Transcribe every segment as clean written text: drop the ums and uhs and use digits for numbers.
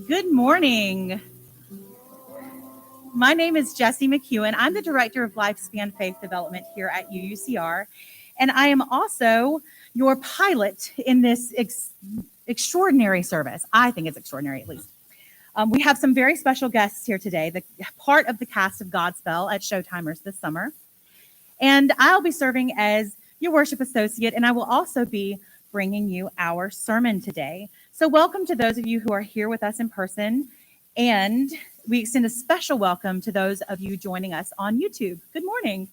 Good morning. My name is Jessie McEwen. I'm the Director of Lifespan Faith Development here at UUCR, and I am also your pilot in this extraordinary service. I think it's extraordinary, at least. We have some very special guests here today, the part of the cast of Godspell at Showtimers this summer. And I'll be serving as your worship associate, and I will also be bringing you our sermon today. So welcome to those of you who are here with us in person, and we extend a special welcome to those of you joining us on YouTube. Good morning.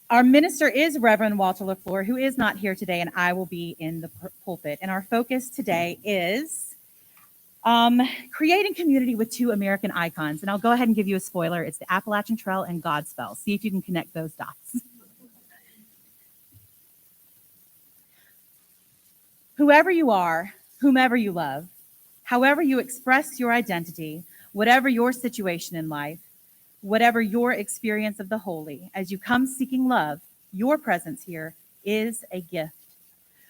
Our minister is Reverend Walter LaFleur, who is not here today, and I will be in the pulpit. And our focus today is creating community with two American icons. And I'll go ahead and give you a spoiler. It's the Appalachian Trail and Godspell. See if you can connect those dots. Whoever you are, whomever you love, however you express your identity, whatever your situation in life, whatever your experience of the holy, as you come seeking love, your presence here is a gift.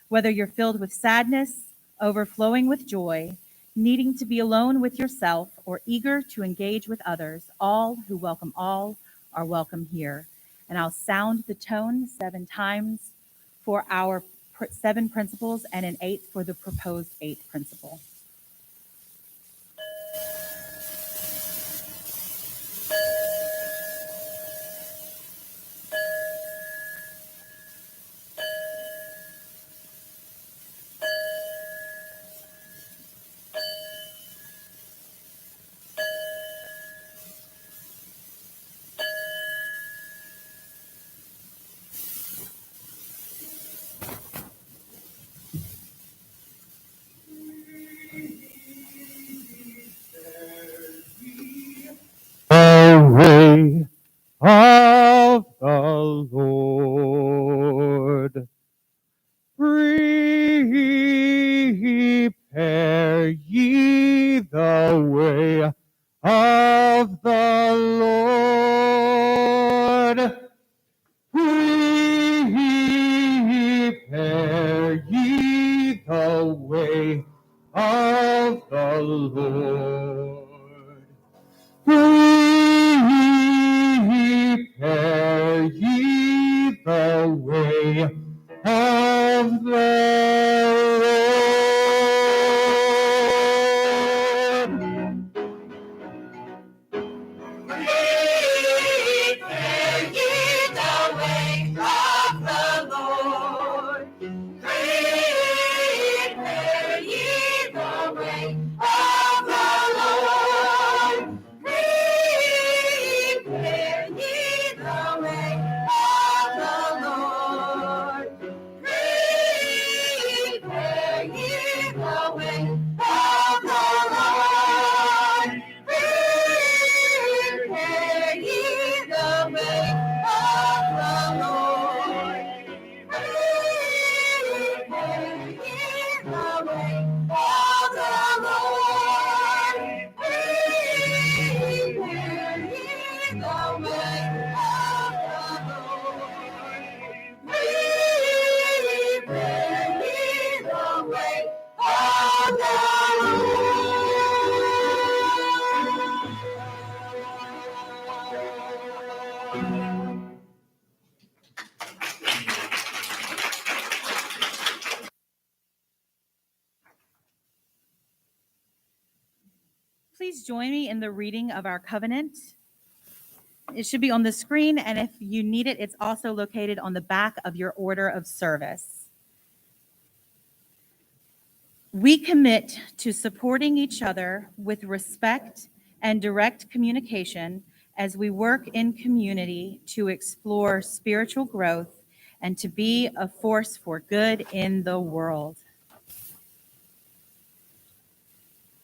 Whether you're filled with sadness, overflowing with joy, needing to be alone with yourself, or eager to engage with others, all who welcome all are welcome here. And I'll sound the tone 7 times for our 7 principles and an 8th for the proposed 8th principle. Way of the Lord. Prepare ye the way of the Lord. Prepare ye the way of the Lord. Prepare ye the way of the Please join me in the reading of our covenant. It should be on the screen, and if you need it, it's also located on the back of your order of service. We commit to supporting each other with respect and direct communication as we work in community to explore spiritual growth and to be a force for good in the world.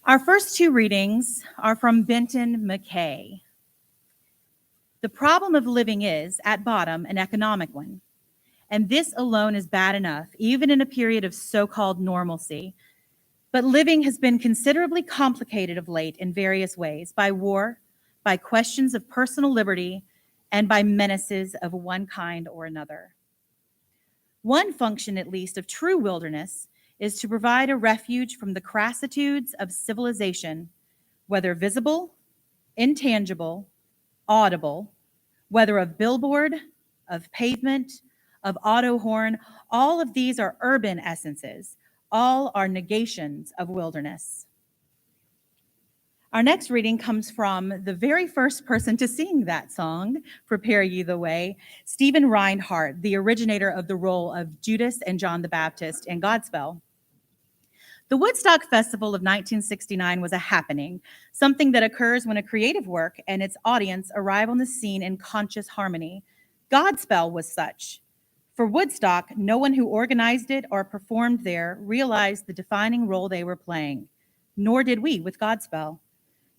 Our first two readings are from Benton McKay. The problem of living is, at bottom, an economic one. And this alone is bad enough, even in a period of so-called normalcy. But living has been considerably complicated of late in various ways, by war, by questions of personal liberty, and by menaces of one kind or another. One function, at least, of true wilderness is to provide a refuge from the crassitudes of civilization, whether visible, intangible, audible, whether of billboard, of pavement, of auto horn. All of these are urban essences. All are negations of wilderness. Our next reading comes from the very first person to sing that song, Prepare Ye the Way, Stephen Reinhardt, the originator of the role of Judas and John the Baptist in Godspell. The Woodstock Festival of 1969 was a happening, something that occurs when a creative work and its audience arrive on the scene in conscious harmony. Godspell was such. For Woodstock, no one who organized it or performed there realized the defining role they were playing, nor did we with Godspell.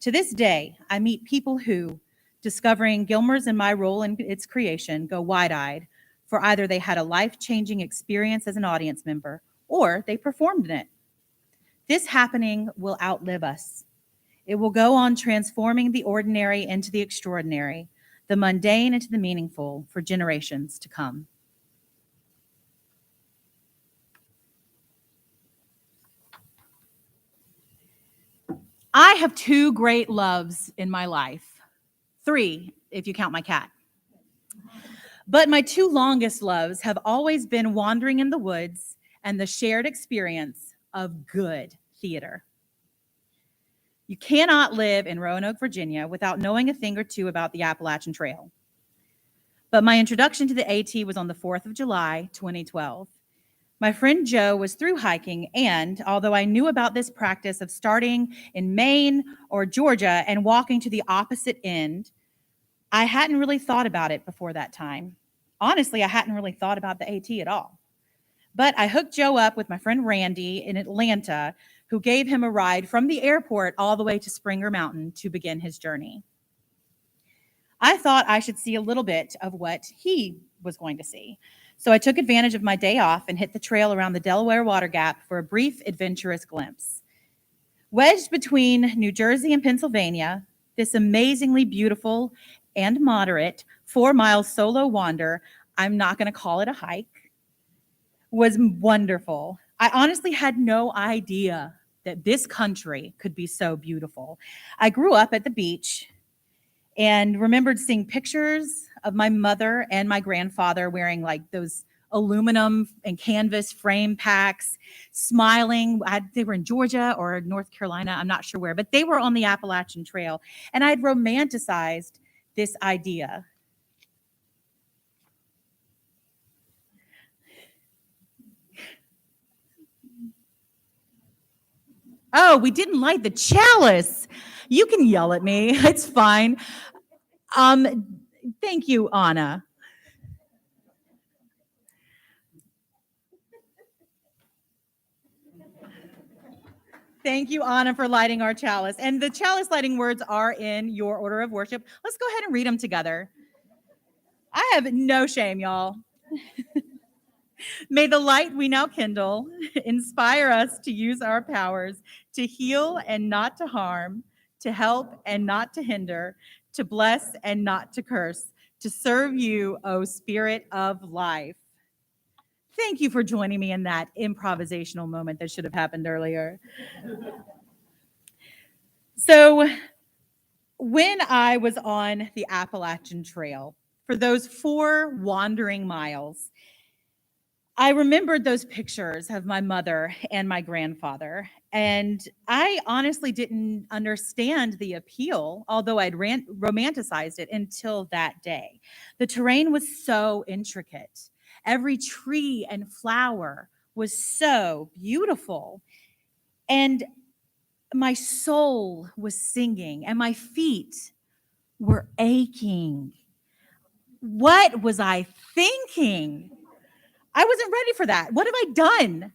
To this day, I meet people who, discovering Gilmer's and my role in its creation, go wide-eyed, for either they had a life-changing experience as an audience member, or they performed in it. This happening will outlive us. It will go on transforming the ordinary into the extraordinary, the mundane into the meaningful for generations to come. I have two great loves in my life. Three, if you count my cat. But my two longest loves have always been wandering in the woods and the shared experience of good theater. You cannot live in Roanoke, Virginia without knowing a thing or two about the Appalachian Trail. But my introduction to the AT was on the 4th of July, 2012. My friend Joe was through hiking, and although I knew about this practice of starting in Maine or Georgia and walking to the opposite end, I hadn't really thought about it before that time. Honestly, I hadn't really thought about the AT at all. But I hooked Joe up with my friend Randy in Atlanta, who gave him a ride from the airport all the way to Springer Mountain to begin his journey. I thought I should see a little bit of what he was going to see. So I took advantage of my day off and hit the trail around the Delaware Water Gap for a brief adventurous glimpse. Wedged between New Jersey and Pennsylvania, this amazingly beautiful and moderate 4-mile solo wander, I'm not going to call it a hike, was wonderful. I honestly had no idea that this country could be so beautiful. I grew up at the beach and remembered seeing pictures of my mother and my grandfather wearing like those aluminum and canvas frame packs, smiling. They were in Georgia or North Carolina, I'm not sure where, but they were on the Appalachian Trail. And I'd romanticized this idea. Oh, we didn't light the chalice. You can yell at me. It's fine. Thank you, Anna. Thank you, Anna, for lighting our chalice. And the chalice lighting words are in your order of worship. Let's go ahead and read them together. I have no shame, y'all. May the light we now kindle inspire us to use our powers to heal and not to harm, to help and not to hinder, to bless and not to curse, to serve you, O Spirit of life. Thank you for joining me in that improvisational moment that should have happened earlier. So, when I was on the Appalachian Trail for those 4 wandering miles, I remembered those pictures of my mother and my grandfather, and I honestly didn't understand the appeal, although I'd romanticized it until that day. The terrain was so intricate. Every tree and flower was so beautiful, and my soul was singing, and my feet were aching. What was I thinking? I wasn't ready for that. What have I done?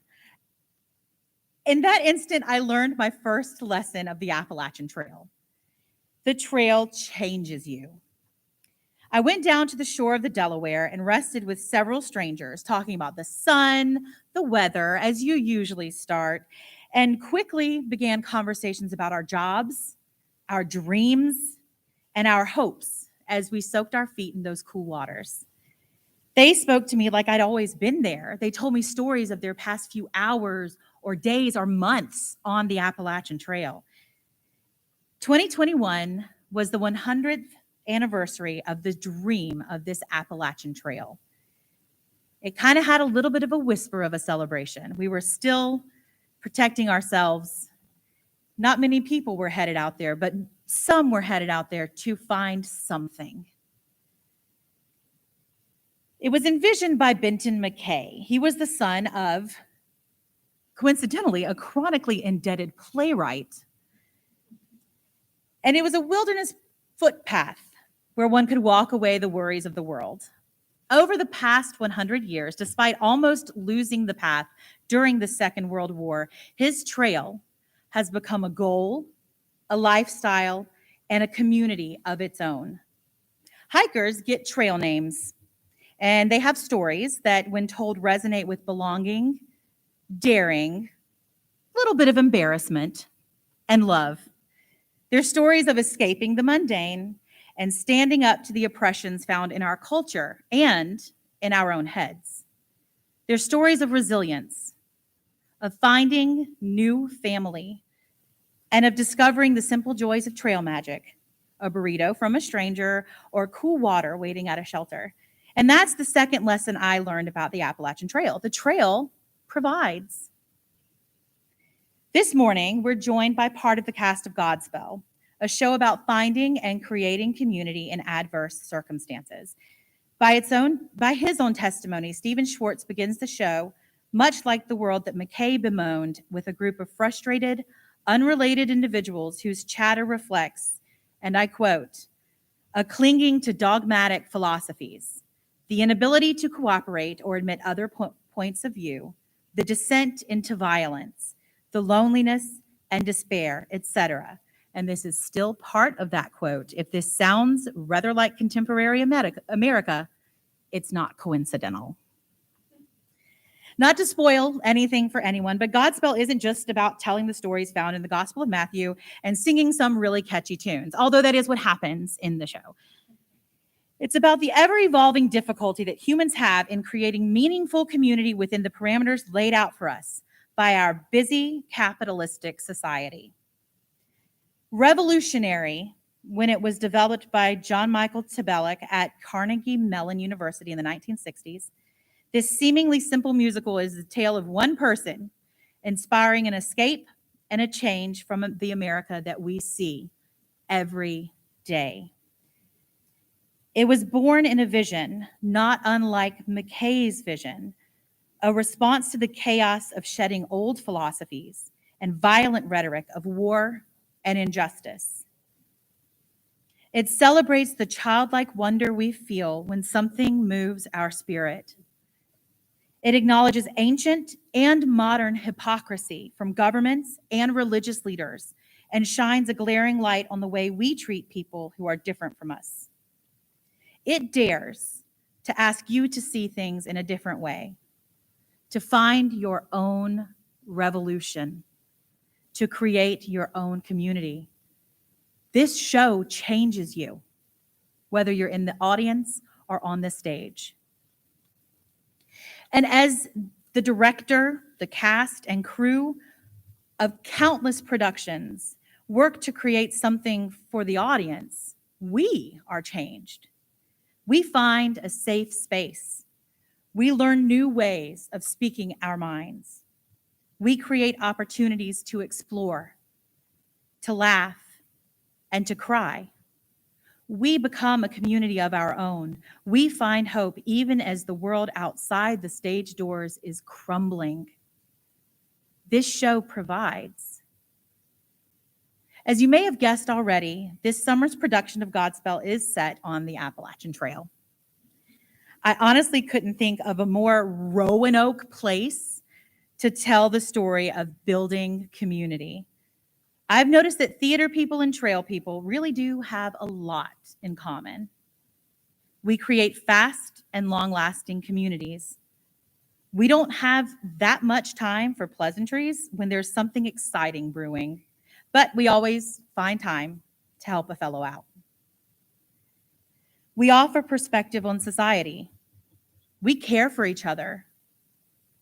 In that instant, I learned my first lesson of the Appalachian Trail. The trail changes you. I went down to the shore of the Delaware and rested with several strangers, talking about the sun, the weather, as you usually start, and quickly began conversations about our jobs, our dreams, and our hopes as we soaked our feet in those cool waters. They spoke to me like I'd always been there. They told me stories of their past few hours or days or months on the Appalachian Trail. 2021 was the 100th anniversary of the dream of this Appalachian Trail. It kind of had a little bit of a whisper of a celebration. We were still protecting ourselves. Not many people were headed out there, but some were headed out there to find something. It was envisioned by Benton McKay. He was the son of, coincidentally, a chronically indebted playwright. And it was a wilderness footpath where one could walk away the worries of the world. Over the past 100 years, despite almost losing the path during the Second World War, his trail has become a goal, a lifestyle, and a community of its own. Hikers get trail names, and they have stories that, when told, resonate with belonging, daring, a little bit of embarrassment, and love. They're stories of escaping the mundane and standing up to the oppressions found in our culture and in our own heads. They're stories of resilience, of finding new family, and of discovering the simple joys of trail magic, a burrito from a stranger or cool water waiting at a shelter. And that's the second lesson I learned about the Appalachian Trail. The trail provides. This morning, we're joined by part of the cast of Godspell, a show about finding and creating community in adverse circumstances. By his own testimony, Stephen Schwartz begins the show much like the world that McKay bemoaned, with a group of frustrated, unrelated individuals whose chatter reflects, and I quote, a clinging to dogmatic philosophies, the inability to cooperate or admit other points of view, the descent into violence, the loneliness and despair, etc. And this is still part of that quote. If this sounds rather like contemporary America, it's not coincidental. Not to spoil anything for anyone, but Godspell isn't just about telling the stories found in the Gospel of Matthew and singing some really catchy tunes, although that is what happens in the show. It's about the ever-evolving difficulty that humans have in creating meaningful community within the parameters laid out for us by our busy capitalistic society. Revolutionary when it was developed by John Michael Tabelek at Carnegie Mellon University in the 1960s, this seemingly simple musical is the tale of one person inspiring an escape and a change from the America that we see every day. It was born in a vision not unlike McKay's vision, a response to the chaos of shedding old philosophies and violent rhetoric of war and injustice. It celebrates the childlike wonder we feel when something moves our spirit. It acknowledges ancient and modern hypocrisy from governments and religious leaders and shines a glaring light on the way we treat people who are different from us. It dares to ask you to see things in a different way. to find your own revolution, to create your own community. This show changes you, whether you're in the audience or on the stage. And as the director, the cast, and crew of countless productions work to create something for the audience, we are changed. We find a safe space. We learn new ways of speaking our minds. We create opportunities to explore, to laugh, and to cry. We become a community of our own. We find hope even as the world outside the stage doors is crumbling. This show provides. As you may have guessed already, this summer's production of Godspell is set on the Appalachian Trail. I honestly couldn't think of a more Roanoke place to tell the story of building community. I've noticed that theater people and trail people really do have a lot in common. We create fast and long-lasting communities. We don't have that much time for pleasantries when there's something exciting brewing, but we always find time to help a fellow out. We offer perspective on society. We care for each other.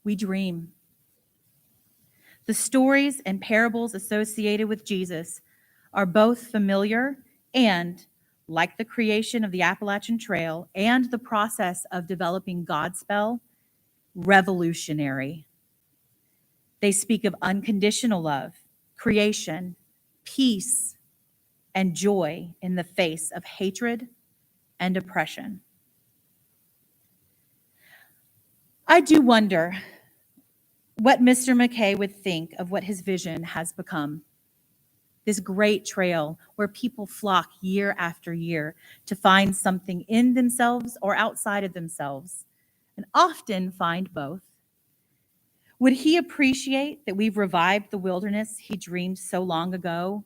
We dream. The stories and parables associated with Jesus are both familiar and, like the creation of the Appalachian Trail and the process of developing Godspell, revolutionary. They speak of unconditional love, creation, peace, and joy in the face of hatred and oppression. I do wonder what Mr. McKay would think of what his vision has become. This great trail where people flock year after year to find something in themselves or outside of themselves, and often find both. Would he appreciate that we've revived the wilderness he dreamed so long ago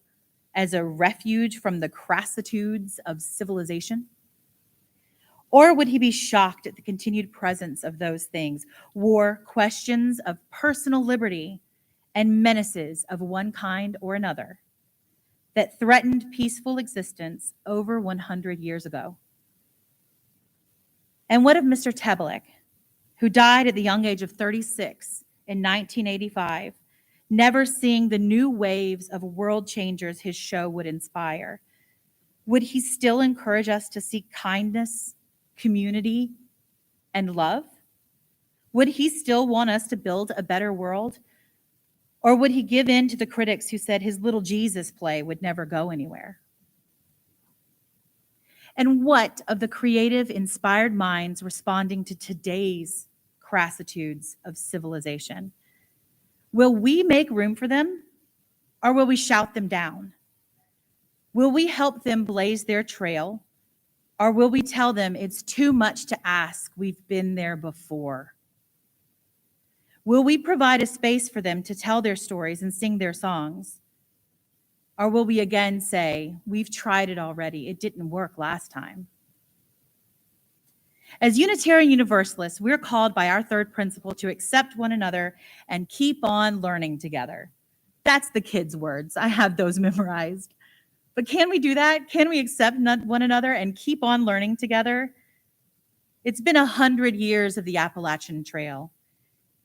as a refuge from the crassitudes of civilization? Or would he be shocked at the continued presence of those things, war, questions of personal liberty, and menaces of one kind or another that threatened peaceful existence over 100 years ago? And what of Mr. Tebelik, who died at the young age of 36 in 1985, never seeing the new waves of world changers his show would inspire? Would he still encourage us to seek kindness, community, and love? Would he still want us to build a better world? Or would he give in to the critics who said his little Jesus play would never go anywhere? And what of the creative, inspired minds responding to today's crassitudes of civilization? Will we make room for them, or will we shout them down? Will we help them blaze their trail, or will we tell them it's too much to ask, we've been there before? Will we provide a space for them to tell their stories and sing their songs? Or will we again say, we've tried it already, it didn't work last time? As Unitarian Universalists, we're called by our third principle to accept one another and keep on learning together. That's the kids' words. I have those memorized. But can we do that? Can we accept one another and keep on learning together? It's been 100 years of the Appalachian Trail.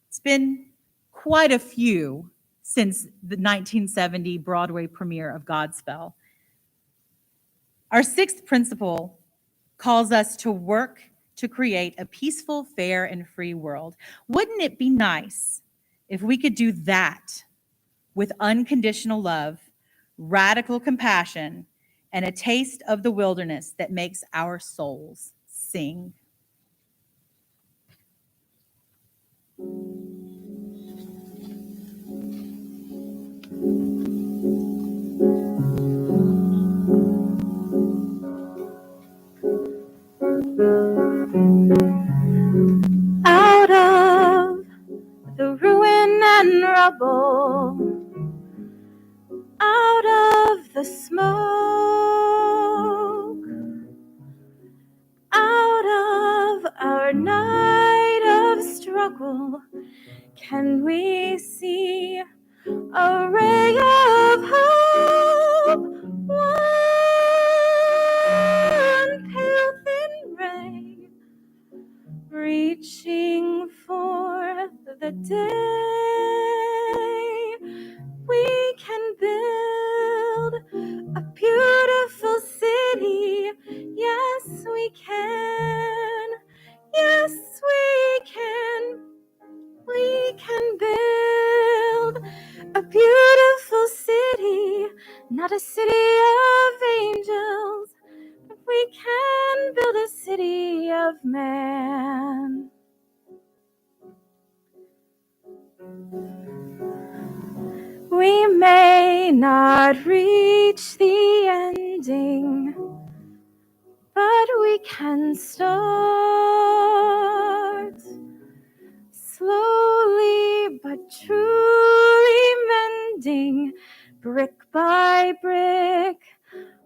It's been quite a few since the 1970 Broadway premiere of Godspell. Our sixth principle calls us to work to create a peaceful, fair, and free world. Wouldn't it be nice if we could do that with unconditional love, radical compassion, and a taste of the wilderness that makes our souls sing? Out of the ruin and rubble, out of the smoke, out not a city of angels, but we can build a city of man. We may not reach the ending, but we can start slowly but truly mending, brick by brick,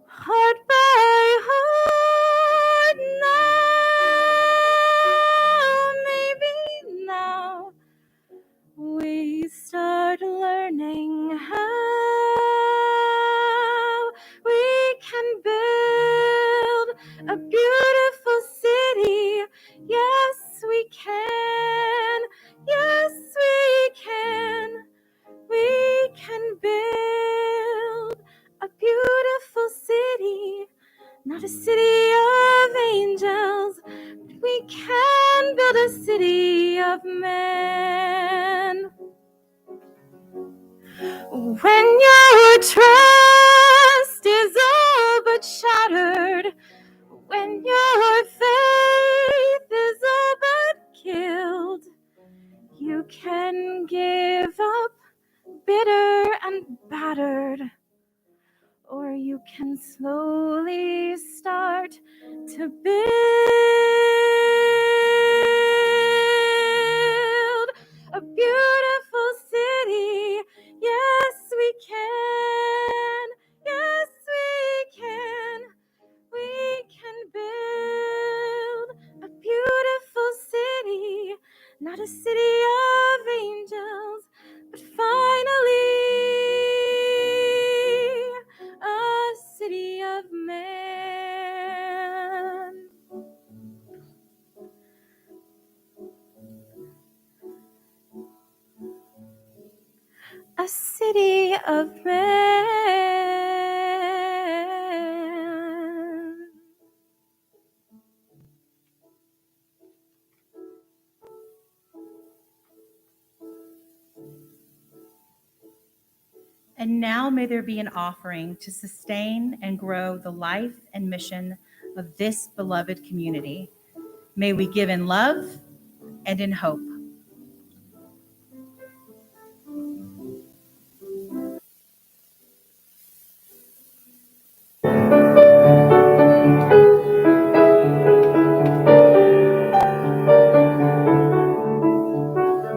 heart by heart. Now, maybe now we start learning how we can build a beautiful city. Yes, we can. Yes, we can. We can build a beautiful city, not a city of angels, but we can build a city of men. When your trust is all but shattered, when your faith is all but killed, you can give up bitter and battered, or you can slowly start to build a beautiful city. Yes, we can. Yes, we can. We can build a beautiful city, not a city of angels, but finally a city of man. A city of man. And now may there be an offering to sustain and grow the life and mission of this beloved community. May we give in love and in hope.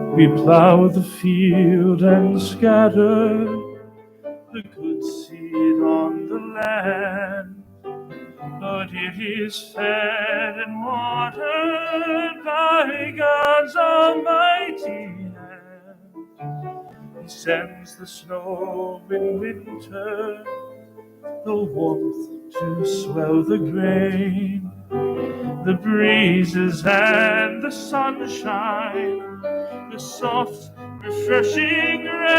We plow the field and scatter the good seed on the land, but it is fed and watered by God's almighty hand. He sends the snow in winter, the warmth to swell the grain, the breezes and the sunshine, the soft, refreshing rain.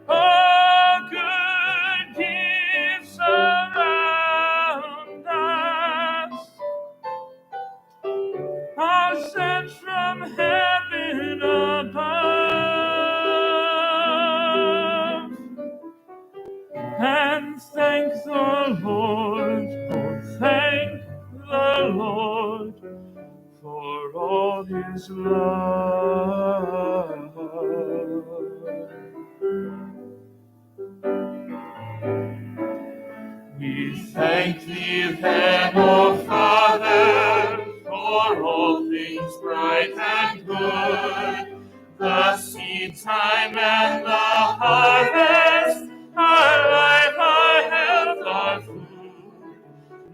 All good gifts around us are sent from heaven above. And thank the Lord, oh thank the Lord, for all his love. We thank thee then, O Father, for all things bright and good, the seed time and the harvest, our life, our health, our food.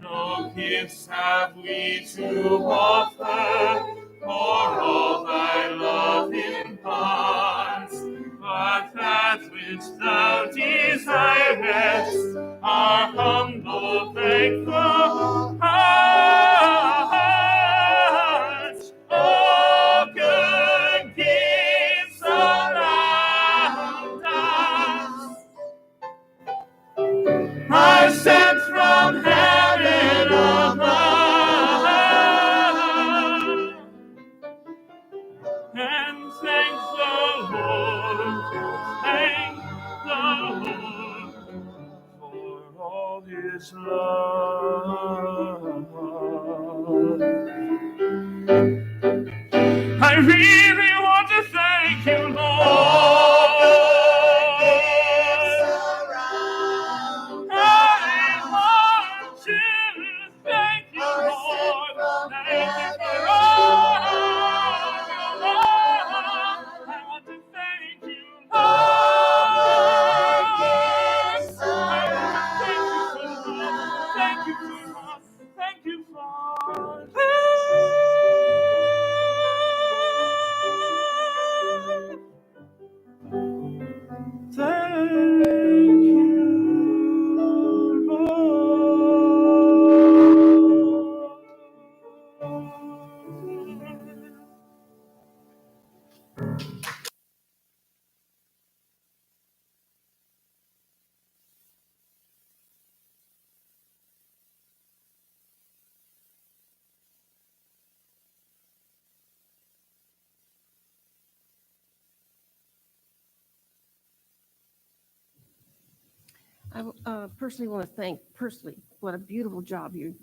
No gifts have we to offer, for all thy love imparts, but that which thou desirest, our humble, thankful hearts. All good gifts around us are sent from heaven above. And thank the Lord, thank His love. I really want to thank you, Lord. I want to thank you, Lord. Thank you for all your love. I want to thank you, Lord. Thank you for love. Thank you for thank you, Lord. I personally want to thank what a beautiful job you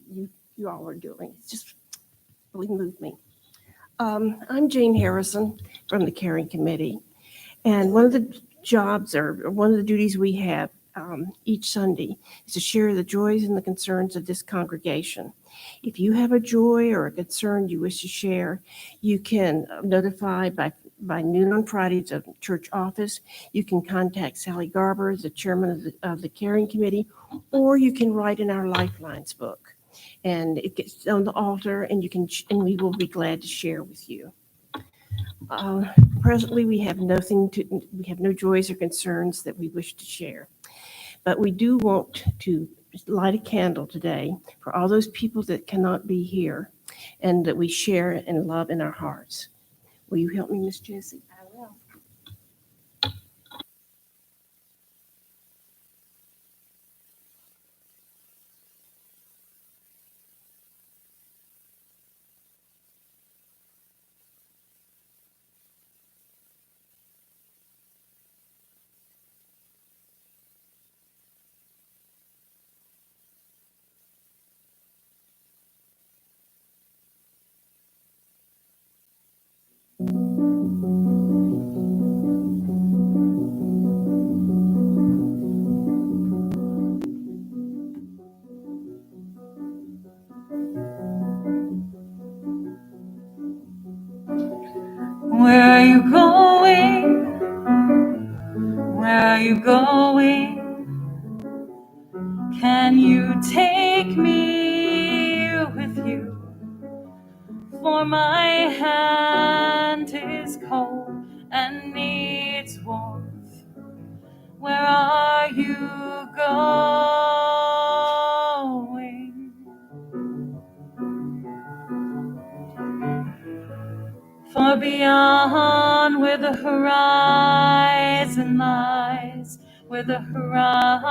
all are doing. It's just really moved me. I'm Jane Harrison from the Caring Committee, and one of the jobs or one of the duties we have each Sunday is to share the joys and the concerns of this congregation. If you have a joy or a concern you wish to share, you can notify by noon on Friday to the church office. You can contact Sally Garber, the chairman of the Caring Committee, or you can write in our Lifelines book. And it gets on the altar, and we will be glad to share with you. Presently, we have no joys or concerns that we wish to share, but we do want to light a candle today for all those people that cannot be here and that we share and love in our hearts. Will you help me, Miss Jessie? I will. Where are you going? Where are you going? Can you take me with you? For my hand is cold and needs warmth. Where are you going? For beyond where the horizon lies, where the horizon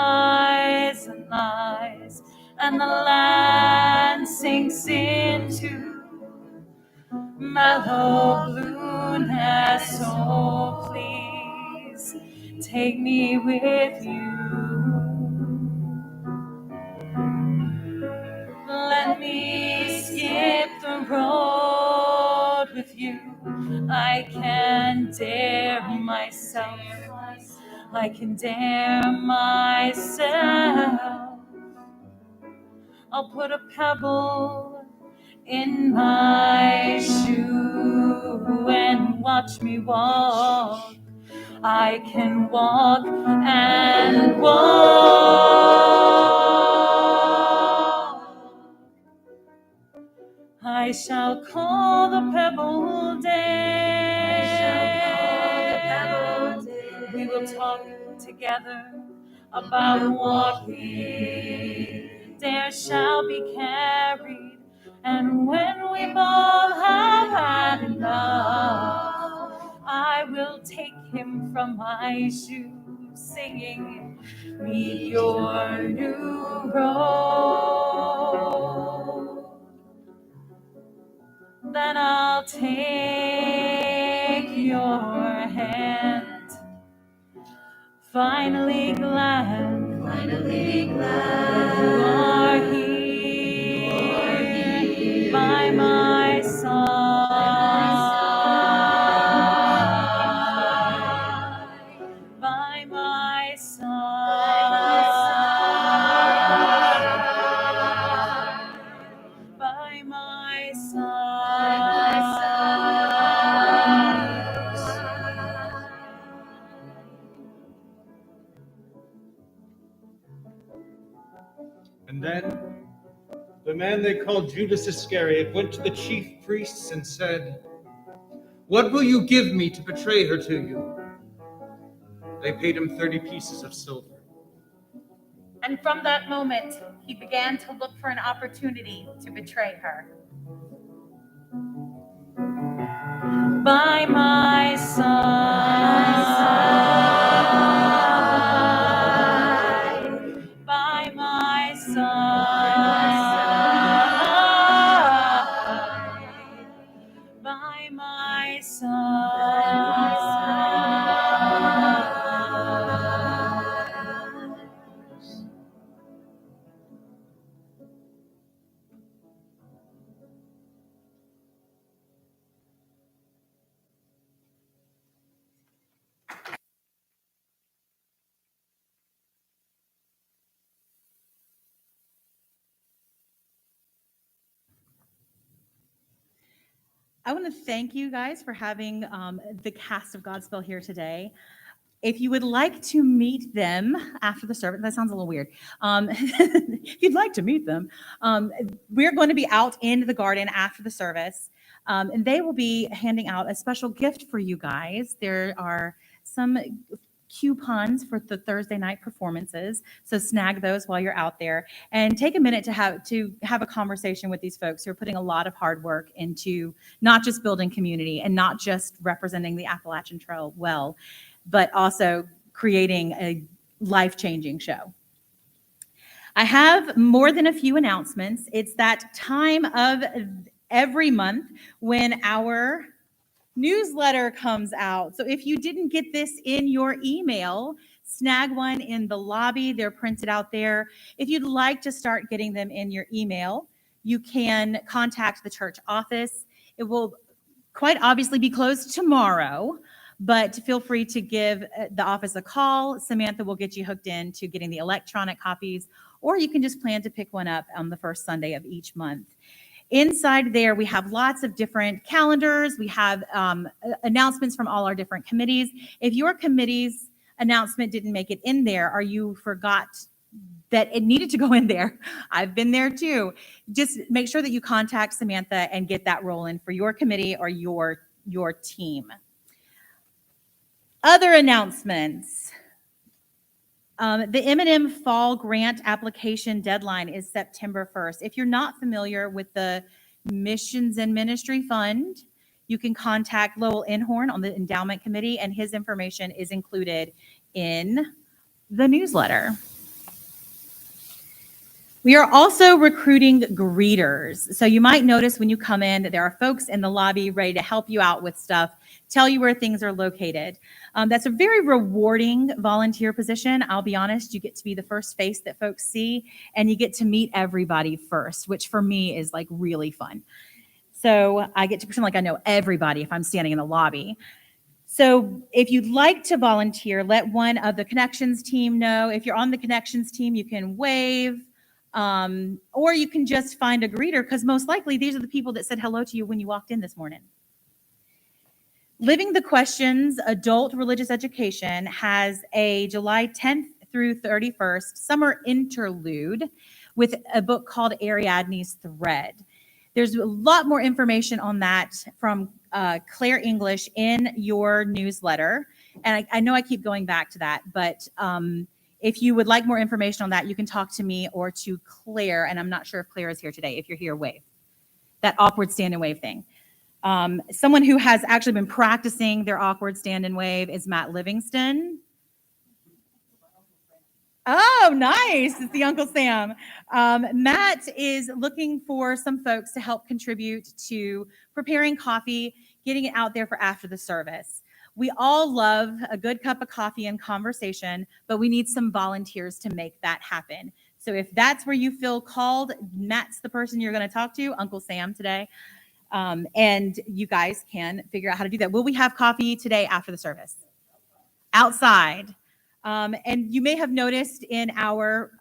lies, and the land sinks into mellow blueness, oh please take me with you. Let me skip the road with you. I can dare myself. I can dare myself. I'll put a pebble in my shoe and watch me walk. I can walk and walk. I shall call the pebble day. We will talk together about what we dare shall be carried. And when we both have had enough, I will take him from my shoes, singing, meet your new road. Then I'll take your hand, finally glad finally You glad. are here by my side. By my side. By my side. And then the man they called Judas Iscariot went to the chief priests and said, "What will you give me to betray her to you?" They paid him 30 pieces of silver. And from that moment, he began to look for an opportunity to betray her. By my side. By my side. By my side. I want to thank you guys for having the cast of Godspell here today. If you would like to meet them after the service, that sounds a little weird. If you'd like to meet them, we're going to be out in the garden after the service, and they will be handing out a special gift for you guys. There are some coupons for the Thursday night performances, so snag those while you're out there, and take a minute to have a conversation with these folks who are putting a lot of hard work into not just building community and not just representing the Appalachian Trail well, but also creating a life-changing show. I have more than a few announcements. It's that time of every month when our newsletter comes out. So if you didn't get this in your email, snag one in the lobby. They're printed out there. If you'd like to start getting them in your email, you can contact the church office. It will quite obviously be closed tomorrow, but feel free to give the office a call. Samantha will get you hooked in to getting the electronic copies, or you can just plan to pick one up on the first Sunday of each month. Inside there, we have lots of different calendars. We have announcements from all our different committees. If your committee's announcement didn't make it in there, or you forgot that it needed to go in there, I've been there too. Just make sure that you contact Samantha and get that rolling for your committee or your team. Other announcements. The M&M Fall Grant application deadline is September 1st. If you're not familiar with the Missions and Ministry Fund, you can contact Lowell Inhorn on the Endowment Committee, and his information is included in the newsletter. We are also recruiting greeters. So you might notice when you come in that there are folks in the lobby ready to help you out with stuff, tell you where things are located. That's a very rewarding volunteer position. I'll be honest, you get to be the first face that folks see, and you get to meet everybody first, which for me is like really fun. So I get to pretend like I know everybody if I'm standing in the lobby. So if you'd like to volunteer, let one of the Connections team know. If you're on the Connections team, you can wave. Or you can just find a greeter, because most likely these are the people that said hello to you when you walked in this morning. Living the Questions Adult Religious Education has a July 10th through 31st summer interlude with a book called Ariadne's Thread. There's a lot more information on that from Claire English in your newsletter. And I know I keep going back to that, but if you would like more information on that, you can talk to me or to Claire. And I'm not sure if Claire is here today. If you're here, wave. That awkward stand and wave thing. Someone who has actually been practicing their awkward stand and wave is Matt Livingston. Oh, nice. It's the Uncle Sam. Matt is looking for some folks to help contribute to preparing coffee, getting it out there for after the service. We all love a good cup of coffee and conversation, but we need some volunteers to make that happen. So if that's where you feel called, Matt's the person you're going to talk to, Uncle Sam today. And you guys can figure out how to do that. Will we have coffee today after the service? Outside. And you may have noticed in our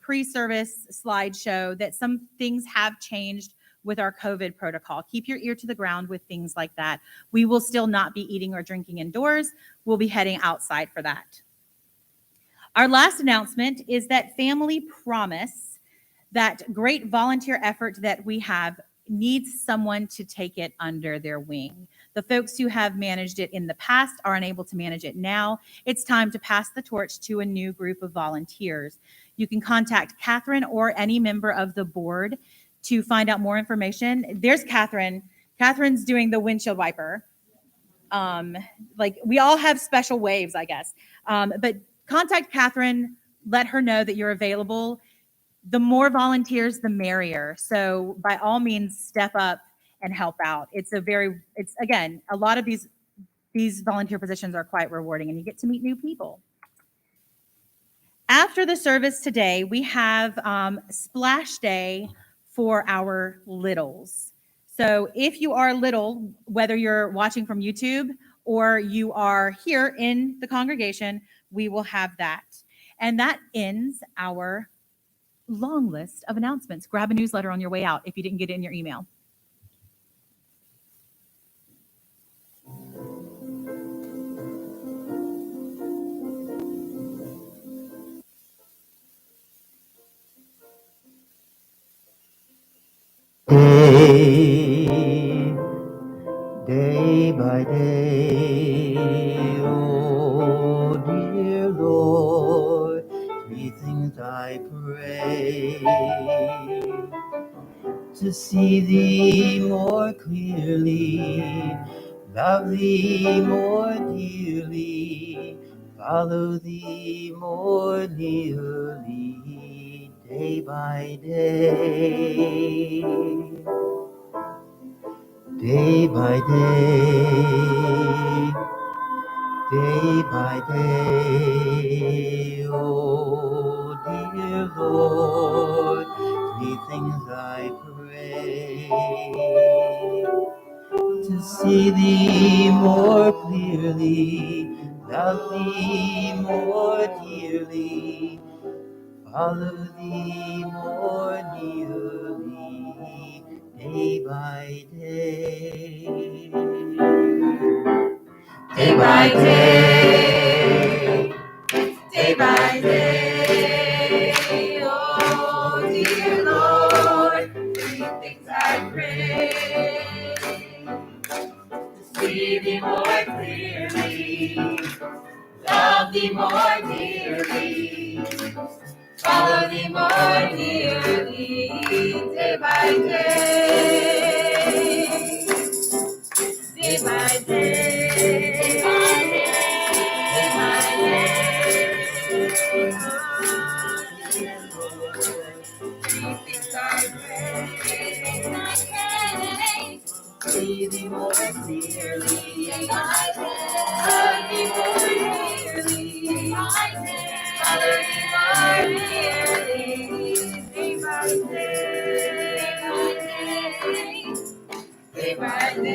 pre-service slideshow that some things have changed with our COVID protocol. Keep your ear to the ground with things like that. We will still not be eating or drinking indoors. We'll be heading outside for that. Our last announcement is that Family Promise, that great volunteer effort that we have, needs someone to take it under their wing. The folks who have managed it in the past are unable to manage it now. It's time to pass the torch to a new group of volunteers. You can contact Catherine or any member of the board to find out more information. There's Catherine. Catherine's doing the windshield wiper. Like we all have special waves, I guess. But contact Catherine, let her know that you're available. The more volunteers, the merrier. So by all means, step up and help out. It's again, a lot of these volunteer positions are quite rewarding and you get to meet new people. After the service today, we have Splash Day for our littles. So if you are little, whether you're watching from YouTube or you are here in the congregation, we will have that. And that ends our long list of announcements. Grab a newsletter on your way out if you didn't get it in your email. Day by day, oh dear Lord, three things I pray: to see thee more clearly, love thee more dearly, follow thee more nearly, day by day. Day by day, oh dear Lord, three things I pray: to see thee more clearly, love thee more dearly, follow thee more nearly, day by day. Day by day, day by day, oh dear Lord, three things I pray: to see thee more clearly, love thee more dearly, follow thee more nearly, day by day. Day by day, day by day, day by day, three things I pray: see thee more clearly, love thee more dearly, follow thee more nearly, day by day, day by day.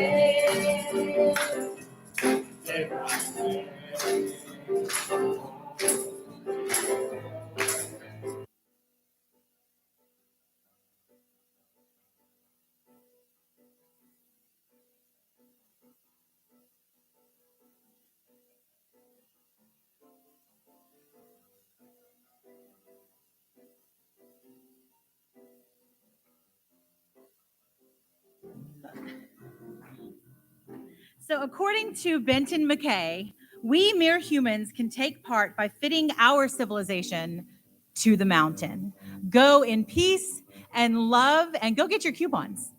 So according to Benton McKay, we mere humans can take part by fitting our civilization to the mountain. Go in peace and love, and go get your coupons.